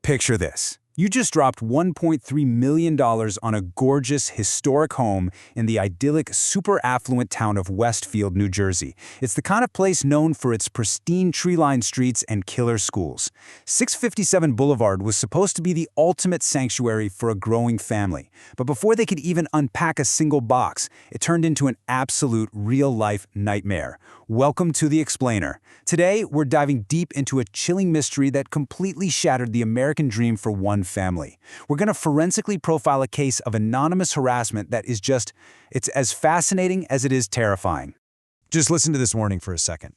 Picture this. You just dropped $1.3 million on a gorgeous, historic home in the idyllic, super affluent town of Westfield, New Jersey. It's the kind of place known for its pristine tree-lined streets and killer schools. 657 Boulevard was supposed to be the ultimate sanctuary for a growing family. But before they could even unpack a single box, it turned into an absolute real-life nightmare. Welcome to The Explainer. Today, we're diving deep into a chilling mystery that completely shattered the American dream for one family. We're going to forensically profile a case of anonymous harassment that is it's as fascinating as it is terrifying. Just listen to this warning for a second.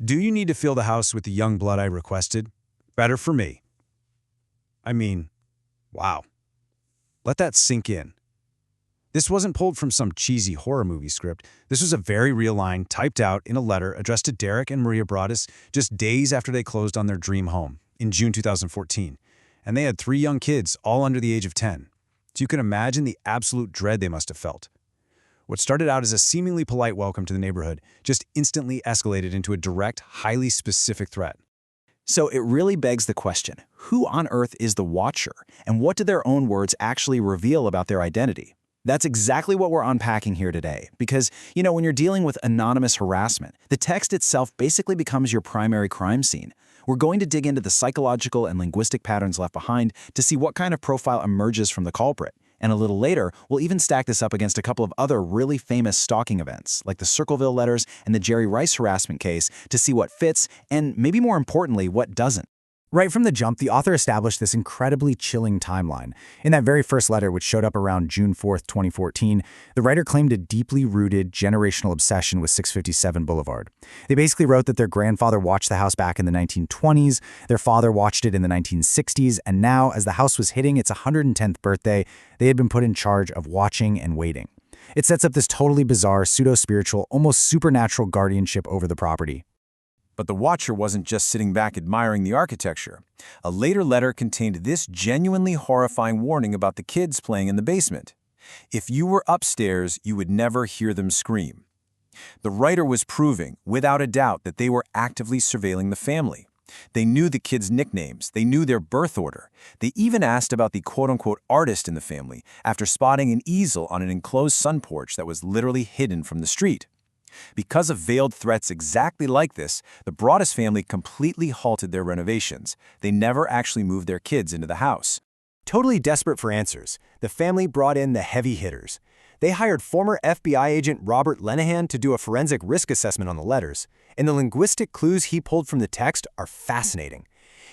Do you need to fill the house with the young blood I requested? Better for me. I mean, wow. Let that sink in. This wasn't pulled from some cheesy horror movie script. This was a very real line typed out in a letter addressed to Derek and Maria Broaddus just days after they closed on their dream home in June 2014. And they had 3 young kids, all under the age of 10. So you can imagine the absolute dread they must have felt. What started out as a seemingly polite welcome to the neighborhood just instantly escalated into a direct, highly specific threat. So it really begs the question, who on earth is the Watcher, and what do their own words actually reveal about their identity? That's exactly what we're unpacking here today, because, when you're dealing with anonymous harassment, the text itself basically becomes your primary crime scene. We're going to dig into the psychological and linguistic patterns left behind to see what kind of profile emerges from the culprit. And a little later, we'll even stack this up against a couple of other really famous stalking events, like the Circleville letters and the Jerry Rice harassment case, to see what fits and, maybe more importantly, what doesn't. Right from the jump, the author established this incredibly chilling timeline. In that very first letter, which showed up around June 4th, 2014, the writer claimed a deeply rooted generational obsession with 657 Boulevard. They basically wrote that their grandfather watched the house back in the 1920s, their father watched it in the 1960s, and now, as the house was hitting its 110th birthday, they had been put in charge of watching and waiting. It sets up this totally bizarre, pseudo-spiritual, almost supernatural guardianship over the property. But the Watcher wasn't just sitting back admiring the architecture. A later letter contained this genuinely horrifying warning about the kids playing in the basement. If you were upstairs, you would never hear them scream. The writer was proving, without a doubt, that they were actively surveilling the family. They knew the kids' nicknames. They knew their birth order. They even asked about the quote-unquote artist in the family after spotting an easel on an enclosed sun porch that was literally hidden from the street. Because of veiled threats exactly like this, the Broaddus family completely halted their renovations. They never actually moved their kids into the house. Totally desperate for answers, the family brought in the heavy hitters. They hired former FBI agent Robert Lenahan to do a forensic risk assessment on the letters, and the linguistic clues he pulled from the text are fascinating.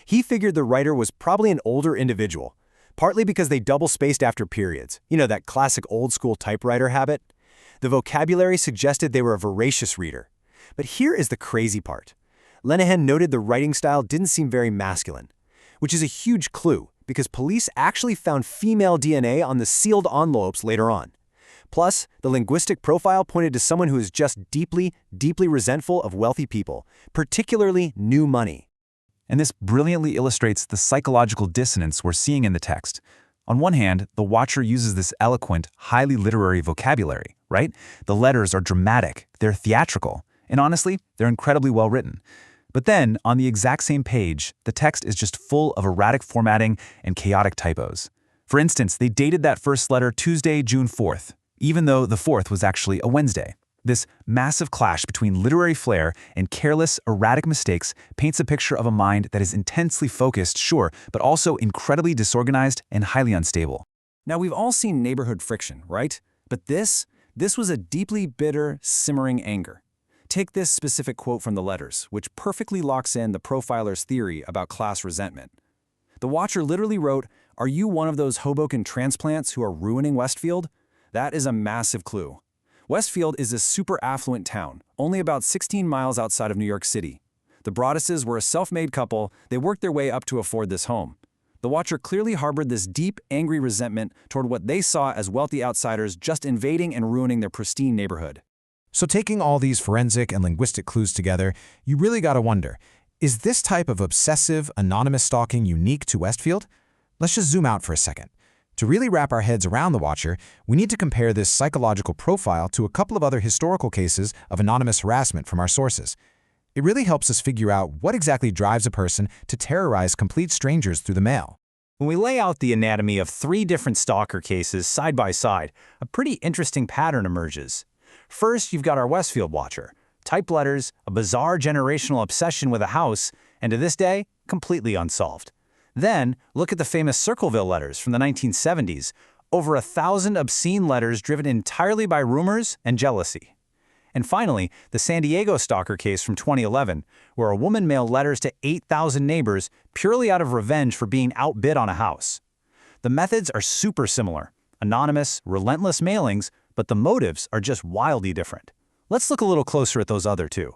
He figured the writer was probably an older individual, partly because they double-spaced after periods, that classic old-school typewriter habit. The vocabulary suggested they were a voracious reader. But here is the crazy part. Lenahan noted the writing style didn't seem very masculine, which is a huge clue because police actually found female DNA on the sealed envelopes later on. Plus, the linguistic profile pointed to someone who is just deeply, deeply resentful of wealthy people, particularly new money. And this brilliantly illustrates the psychological dissonance we're seeing in the text. On one hand, the Watcher uses this eloquent, highly literary vocabulary, right? The letters are dramatic, they're theatrical, and honestly, they're incredibly well written. But then, on the exact same page, the text is just full of erratic formatting and chaotic typos. For instance, they dated that first letter Tuesday, June 4th, even though the 4th was actually a Wednesday. This massive clash between literary flair and careless, erratic mistakes paints a picture of a mind that is intensely focused, sure, but also incredibly disorganized and highly unstable. Now, we've all seen neighborhood friction, right? But this was a deeply bitter, simmering anger. Take this specific quote from the letters, which perfectly locks in the profiler's theory about class resentment. The Watcher literally wrote, "Are you one of those Hoboken transplants who are ruining Westfield?" That is a massive clue. Westfield is a super affluent town, only about 16 miles outside of New York City. The Broadduses were a self-made couple. They worked their way up to afford this home. The Watcher clearly harbored this deep, angry resentment toward what they saw as wealthy outsiders just invading and ruining their pristine neighborhood. So taking all these forensic and linguistic clues together, you really gotta wonder, is this type of obsessive, anonymous stalking unique to Westfield? Let's just zoom out for a second. To really wrap our heads around the Watcher, we need to compare this psychological profile to a couple of other historical cases of anonymous harassment from our sources. It really helps us figure out what exactly drives a person to terrorize complete strangers through the mail. When we lay out the anatomy of 3 different stalker cases side by side, a pretty interesting pattern emerges. First, you've got our Westfield watcher. Typed letters, a bizarre generational obsession with a house, and to this day, completely unsolved. Then, look at the famous Circleville letters from the 1970s. Over 1,000 obscene letters driven entirely by rumors and jealousy. And finally, the San Diego stalker case from 2011, where a woman mailed letters to 8,000 neighbors purely out of revenge for being outbid on a house. The methods are super similar, anonymous, relentless mailings, but the motives are just wildly different. Let's look a little closer at those other 2.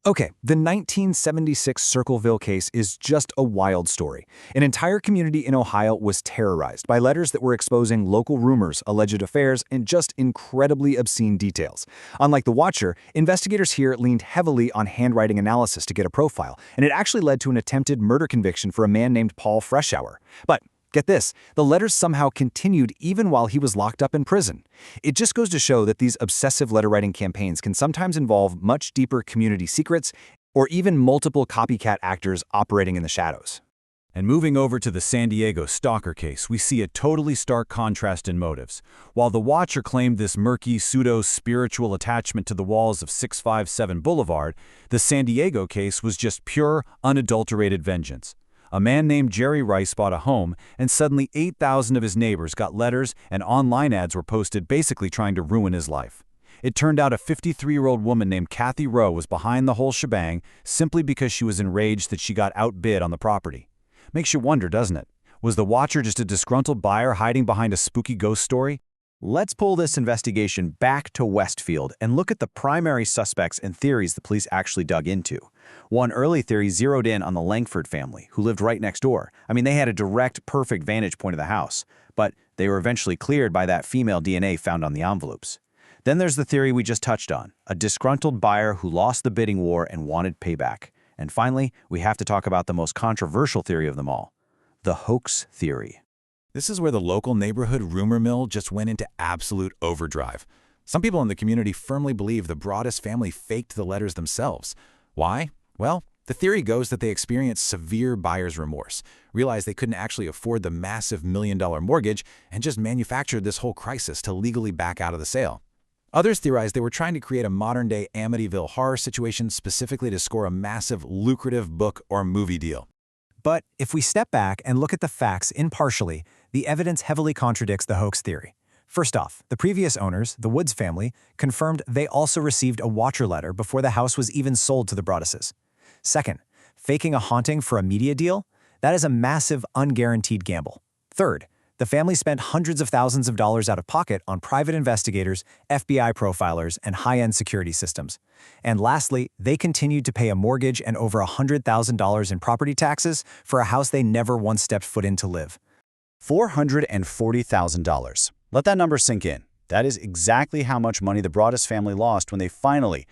Okay, the 1976 Circleville case is just a wild story. An entire community in Ohio was terrorized by letters that were exposing local rumors, alleged affairs, and just incredibly obscene details. Unlike the Watcher, investigators here leaned heavily on handwriting analysis to get a profile, and it actually led to an attempted murder conviction for a man named Paul Freshour. But get this, the letters somehow continued even while he was locked up in prison. It just goes to show that these obsessive letter-writing campaigns can sometimes involve much deeper community secrets or even multiple copycat actors operating in the shadows. And moving over to the San Diego stalker case, we see a totally stark contrast in motives. While the Watcher claimed this murky, pseudo-spiritual attachment to the walls of 657 Boulevard, the San Diego case was just pure, unadulterated vengeance. A man named Jerry Rice bought a home, and suddenly 8,000 of his neighbors got letters and online ads were posted basically trying to ruin his life. It turned out a 53-year-old woman named Kathy Rowe was behind the whole shebang simply because she was enraged that she got outbid on the property. Makes you wonder, doesn't it? Was the Watcher just a disgruntled buyer hiding behind a spooky ghost story? Let's pull this investigation back to Westfield and look at the primary suspects and theories the police actually dug into. One early theory zeroed in on the Langford family, who lived right next door. I mean, they had a direct, perfect vantage point of the house, but they were eventually cleared by that female DNA found on the envelopes. Then there's the theory we just touched on, a disgruntled buyer who lost the bidding war and wanted payback. And finally, we have to talk about the most controversial theory of them all, the hoax theory. This is where the local neighborhood rumor mill just went into absolute overdrive. Some people in the community firmly believe the Broaddus family faked the letters themselves. Why? Well, the theory goes that they experienced severe buyer's remorse, realized they couldn't actually afford the massive $1 million mortgage, and just manufactured this whole crisis to legally back out of the sale. Others theorized they were trying to create a modern-day Amityville horror situation specifically to score a massive, lucrative book or movie deal. But if we step back and look at the facts impartially, the evidence heavily contradicts the hoax theory. First off, the previous owners, the Woods family, confirmed they also received a Watcher letter before the house was even sold to the Broadduses. Second, faking a haunting for a media deal? That is a massive, unguaranteed gamble. Third, the family spent hundreds of thousands of dollars out of pocket on private investigators, FBI profilers, and high-end security systems. And lastly, they continued to pay a mortgage and over $100,000 in property taxes for a house they never once stepped foot in to live. $440,000. Let that number sink in. That is exactly how much money the Broaddus family lost when they finally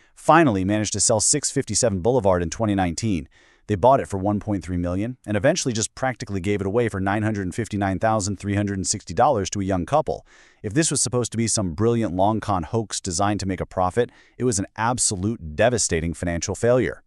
managed to sell 657 Boulevard in 2019. They bought it for $1.3 million and eventually just practically gave it away for $959,360 to a young couple. If this was supposed to be some brilliant long con hoax designed to make a profit, it was an absolute devastating financial failure.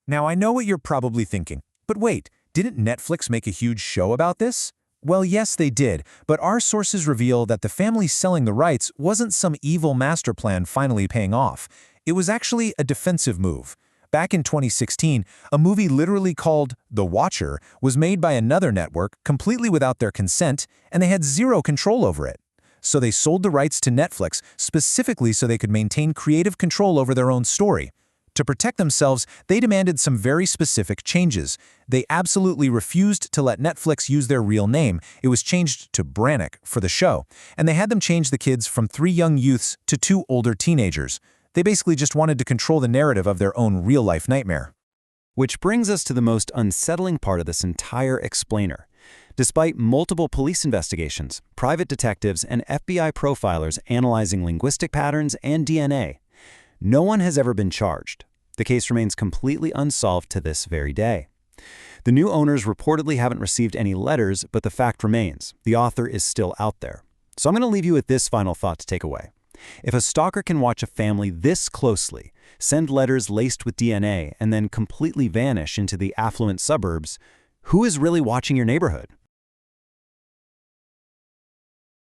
Now, I know what you're probably thinking, but wait, didn't Netflix make a huge show about this? Well, yes, they did, but our sources reveal that the family selling the rights wasn't some evil master plan finally paying off. It was actually a defensive move. Back in 2016, a movie literally called The Watcher was made by another network completely without their consent, and they had zero control over it. So they sold the rights to Netflix specifically so they could maintain creative control over their own story. To protect themselves, they demanded some very specific changes. They absolutely refused to let Netflix use their real name. It was changed to Brannick for the show, and they had them change the kids from 3 young youths to 2 older teenagers. They basically just wanted to control the narrative of their own real-life nightmare. Which brings us to the most unsettling part of this entire explainer. Despite multiple police investigations, private detectives, and FBI profilers analyzing linguistic patterns and DNA, no one has ever been charged. The case remains completely unsolved to this very day. The new owners reportedly haven't received any letters, but the fact remains, the author is still out there. So I'm going to leave you with this final thought to take away. If a stalker can watch a family this closely, send letters laced with DNA, and then completely vanish into the affluent suburbs, who is really watching your neighborhood?